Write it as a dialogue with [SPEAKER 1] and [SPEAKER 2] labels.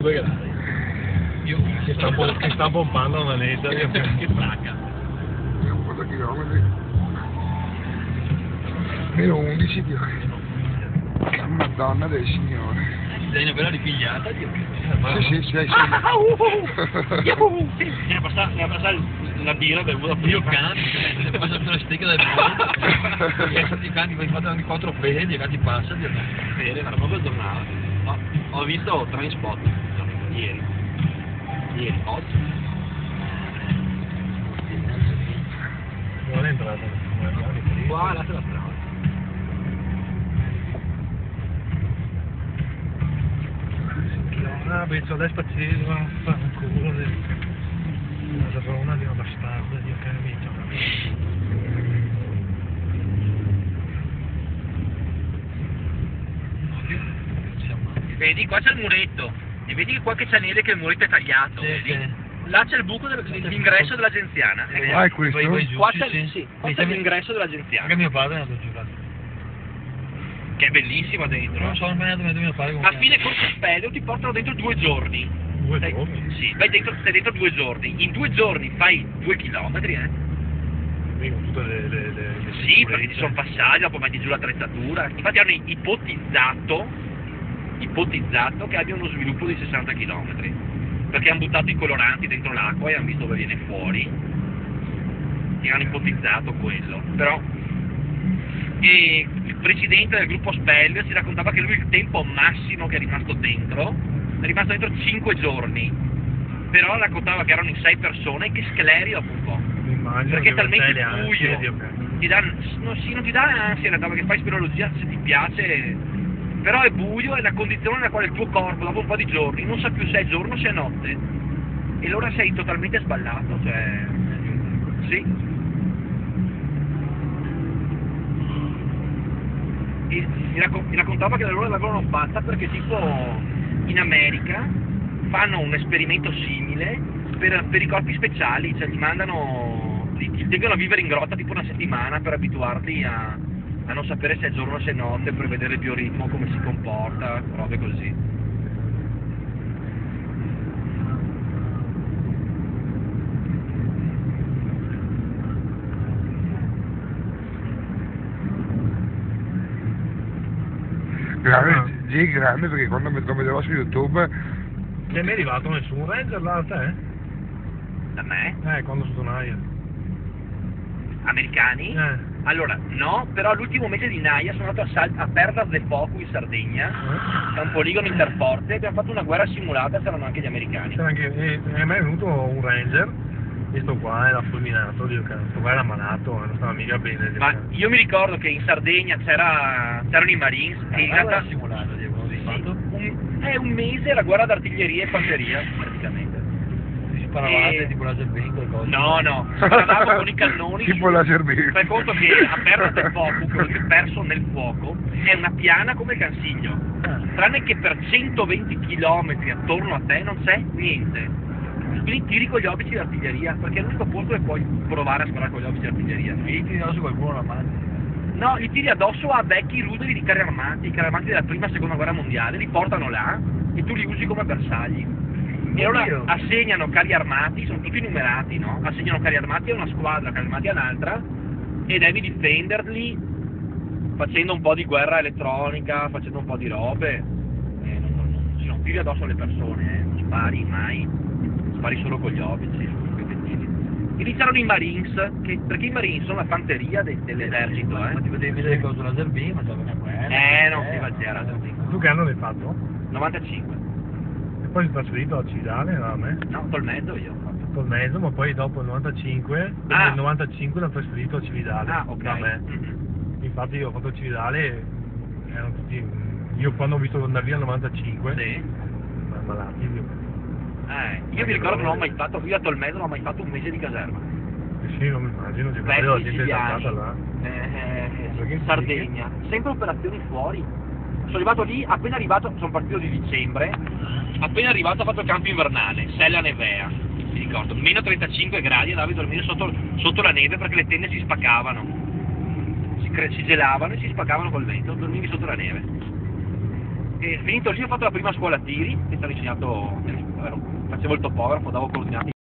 [SPEAKER 1] 2 gradi. Io che sta pompando una netta che fracca.
[SPEAKER 2] Un po' da chilometri. Meno 11 direi. Madonna del Signore.
[SPEAKER 1] Sei una bella ripigliata, Dio.
[SPEAKER 2] Sì.
[SPEAKER 3] Ne ha passato la birra bevuta per
[SPEAKER 1] Io canto, se passa per la stecca del pollo. Ti canti, mi fate anche 4 peli, ti passa, Dio.
[SPEAKER 3] bere, era proprio giornata. No, ho visto Trainspot ieri. Oggi.
[SPEAKER 1] Non è entrata.
[SPEAKER 3] Qua là c'è la strada.
[SPEAKER 1] Ah, penso adesso accesa, fanculo. La zavrona di una bastarda, Dio che mi
[SPEAKER 3] Vedi, qua c'è il muretto. E vedi che qua che c'è neve che il muretto è tagliato. Vedi? Là c'è il buco dell'ingresso dell'agenziana.
[SPEAKER 2] Ah, è questo?
[SPEAKER 3] Qua c'è l'ingresso dell'agenziana.
[SPEAKER 1] Anche mio padre è andato giù là.
[SPEAKER 3] Che è bellissima dentro.
[SPEAKER 1] Non so, non è andato mio padre.
[SPEAKER 3] A fine corso speleo ti portano dentro 2 giorni.
[SPEAKER 1] 2 giorni?
[SPEAKER 3] Sì, stai dentro 2 giorni. In 2 giorni fai 2 chilometri,
[SPEAKER 1] Con tutte le
[SPEAKER 3] Sì, perché ci sono passaggi, dopo metti giù l'attrezzatura. Infatti hanno ipotizzato che abbia uno sviluppo di 60 km. Perché hanno buttato i coloranti dentro l'acqua e hanno visto dove viene fuori. E hanno ipotizzato quello. Però e il presidente del gruppo Spellio ci raccontava che lui il tempo massimo che è rimasto dentro 5 giorni, però raccontava che erano in 6 persone e che scleri dopo un po', perché è talmente buio, non ti dà ansia in realtà, perché fai speleologia se ti piace, però è buio, è la condizione nella quale il tuo corpo dopo un po' di giorni non sa più se è giorno o se è notte, e allora sei totalmente sballato, cioè sì. E mi raccontava che loro l'avevano fatta perché tipo in America fanno un esperimento simile per i corpi speciali, cioè li tengono a vivere in grotta tipo una settimana per abituarli a non sapere se è giorno o se è notte, per vedere il bioritmo, come si comporta, robe così.
[SPEAKER 2] Grande perché quando lo vedevo su YouTube.
[SPEAKER 1] Non è mai arrivato nessun ranger là a te?
[SPEAKER 3] Da me?
[SPEAKER 1] Quando sono Naia.
[SPEAKER 3] Americani? Allora, no, però l'ultimo mese di Naia sono andato a Perlas de Focu in Sardegna, è un poligono interforte, abbiamo fatto una guerra simulata, c'erano anche gli americani.
[SPEAKER 1] C'era anche, è mai venuto un ranger, e sto qua era fulminato, Dio cazzo, sto qua era malato, non stava mica bene.
[SPEAKER 3] Ma io mi ricordo che in Sardegna c'erano i Marines, e in realtà
[SPEAKER 1] simulato,
[SPEAKER 3] un mese la guerra d'artiglieria e fanteria, praticamente.
[SPEAKER 1] Sparavate tipo laser beam qualcosa?
[SPEAKER 3] No, sparavamo con i cannoni.
[SPEAKER 2] Tipo laser beam.
[SPEAKER 3] Fai conto che a Perla del Fuoco, quello che è perso nel fuoco, è una piana come il Cansiglio. Tranne che per 120 km attorno a te non c'è niente. Quindi tiri con gli obici d'artiglieria, perché è l'unico posto dove puoi provare a sparare con gli obici d'artiglieria.
[SPEAKER 1] E gli tiri addosso qualcuno la mano?
[SPEAKER 3] No, li tiri addosso a vecchi ruderi di carri armati della prima e seconda guerra mondiale, li portano là e tu li usi come bersagli. E allora assegnano carri armati, sono tutti numerati, no? Assegnano carri armati a una squadra, carri armati a un'altra, e devi difenderli facendo un po' di guerra elettronica, facendo un po' di robe. Non tiri addosso alle persone, non spari mai, spari solo con gli obici. E lì c'erano i Marines, perché i Marines sono la fanteria dell'esercito,
[SPEAKER 1] Ma ti vedevi vedere cosa laser beam, ma
[SPEAKER 3] non si va a laser beam.
[SPEAKER 1] Tu che anno l'hai fatto?
[SPEAKER 3] 95.
[SPEAKER 1] E poi sei trasferito a Cividale, no a me?
[SPEAKER 3] No, Tolmezzo io.
[SPEAKER 1] Tolmezzo, ma poi dopo il 95, nel 95 l'hanno trasferito a Cividale,
[SPEAKER 3] ok.
[SPEAKER 1] da me. Infatti io ho fatto Cividale, erano tutti, io quando ho visto andare via nel 95,
[SPEAKER 3] sì.
[SPEAKER 1] Malati,
[SPEAKER 3] io mi ricordo che non ho mai fatto, io a Tolmezzo non ho mai fatto un mese di caserma.
[SPEAKER 1] Sì, non mi immagino, ti vedo la gente esaltata là.
[SPEAKER 3] Sardegna, sempre operazioni fuori. Sono arrivato lì, appena arrivato, sono partito di dicembre, appena arrivato ho fatto il campo invernale, Sella Nevea, mi ricordo, meno 35 gradi, andavi a dormire sotto la neve perché le tende si spaccavano, si gelavano e si spaccavano col vento, dormivi sotto la neve. E finito lì ho fatto la prima scuola tiri, mi sono insegnato, facevo il topografo, davo coordinate